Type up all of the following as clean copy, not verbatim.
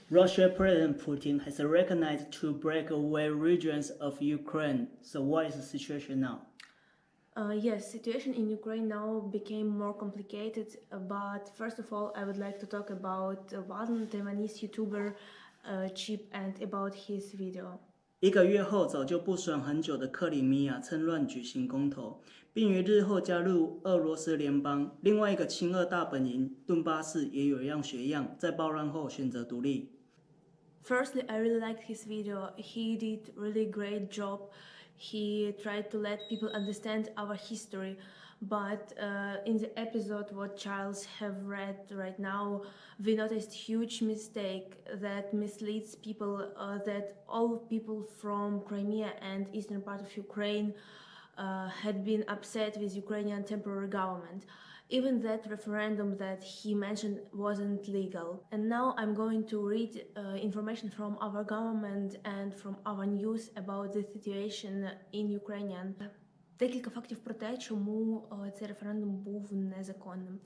Russian President Putin has recognized two breakaway regions of Ukraine. So what is the situation now? Yes, situation in Ukraine now became more complicated, but first of all, I would like to talk about one Taiwanese YouTuber Cheap and about his video. 1个月后，早就不爽很久的克里米亚趁乱举行公投，并于日后加入俄罗斯联邦。另外一个亲俄大本营顿巴斯也有样学样，在暴乱后选择独立。Firstly, I really liked his video. He did really great job. He tried to let people understand our history. But in the episode what Charles have read right now, we noticed huge mistake that misleads people that all people from Crimea and eastern part of Ukraine had been upset with Ukrainian temporary government. Even that referendum that he mentioned wasn't legal. And now I'm going to read information from our government and from our news about the situation in Ukrainian. Декілька фактів про те, чому цей референдум був незаконним.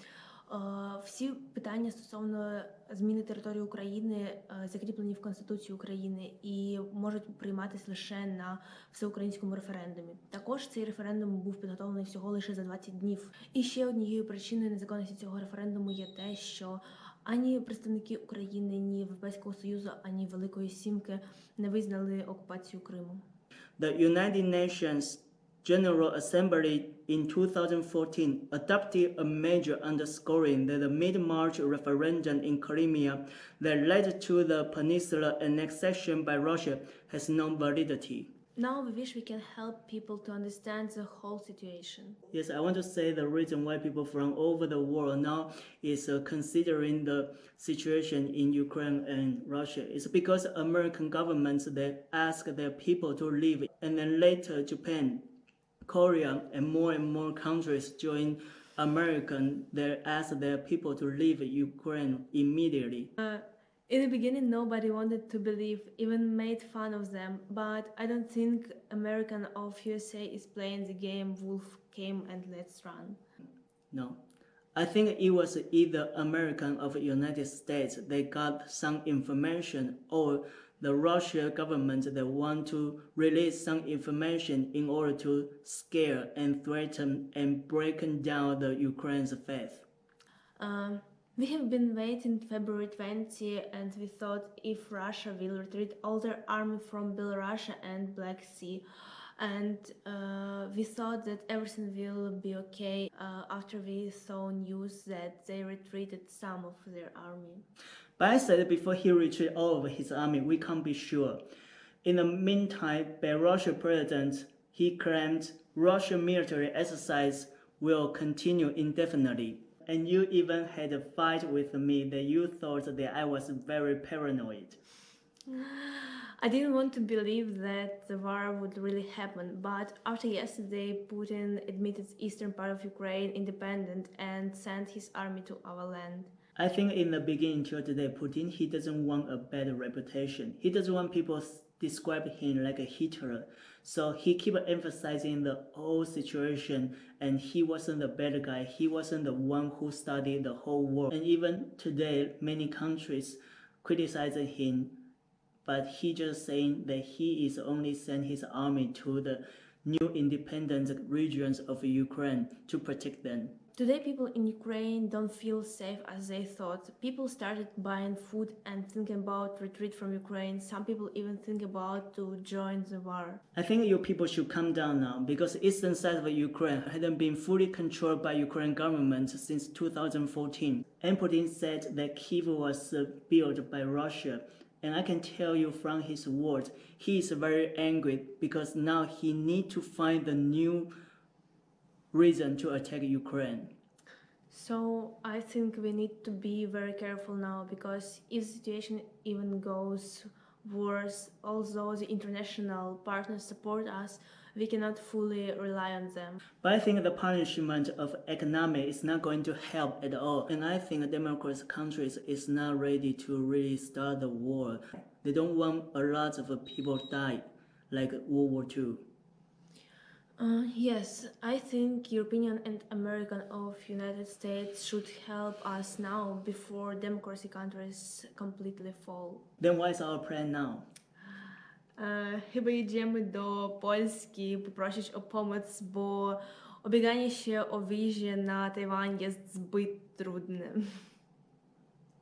Всі питання стосовно зміни території України закріплені в Конституції України і можуть прийматися лише на всеукраїнському референдумі. Також цей референдум був підготовлений всього лише за 20 днів. І ще однією причиною незаконності цього референдуму є те, що ані представники України, ні Європейського Союзу, ані Великої Сімки не визнали окупацію Криму. The United Nations General Assembly in 2014 adopted a measure underscoring that the mid-March referendum in Crimea that led to the peninsula annexation by Russia has no validity. Now we wish we can help people to understand the whole situation. Yes, I want to say the reason why people from all over the world now is considering the situation in Ukraine and Russia is because American governments they ask their people to leave, and then later Japan, Korea, and more countries join American. They ask their people to leave Ukraine immediately. In the beginning, nobody wanted to believe, even made fun of them. But I don't think American of USA is playing the game Wolf came and let's run. No. I think it was either American of the United States, they got some information, or the Russian government that want to release some information in order to scare and threaten and break down the Ukraine's faith. We have been waiting February 20 and we thought if Russia will retreat all their army from Belarus and Black Sea, and we thought that everything will be okay after we saw news that they retreated some of their army. But I said before he retreated all of his army, we can't be sure. In the meantime, Belarusian president, he claimed Russian military exercise will continue indefinitely. And you even had a fight with me that you thought that I was very paranoid. I didn't want to believe that the war would really happen, but after yesterday, Putin admitted eastern part of Ukraine independent and sent his army to our land. I think in the beginning till today, Putin, he doesn't want a bad reputation. He doesn't want people describe him like a Hitler. So he keep emphasizing the whole situation, and he wasn't the bad guy. He wasn't the one who started the whole war. And even today, many countries criticizing him, but he just saying that he is only send his army to the new independent regions of Ukraine to protect them. Today people in Ukraine don't feel safe as they thought. People started buying food and thinking about retreat from Ukraine. Some people even think about to join the war. I think you people should calm down now because eastern side of Ukraine hadn't been fully controlled by Ukrainian government since 2014. And Putin said that Kyiv was built by Russia. And I can tell you from his words, he is very angry because now he needs to find the new reason to attack Ukraine. So I think we need to be very careful now because if the situation even goes worse, although the international partners support us, we cannot fully rely on them. But I think the punishment of economy is not going to help at all. And I think democratic countries is not ready to really start the war. They don't want a lot of people die like World War II. Yes, I think European and American of United States should help us now before democracy countries completely fall. Then what is our plan now? Chyba jedziemy do Polski poprosić o pomoc, bo ubieganie się o wizie na Tajwan jest zbyt trudne.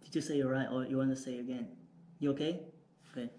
Did you say it right or you want to say it again? You okay? Okay.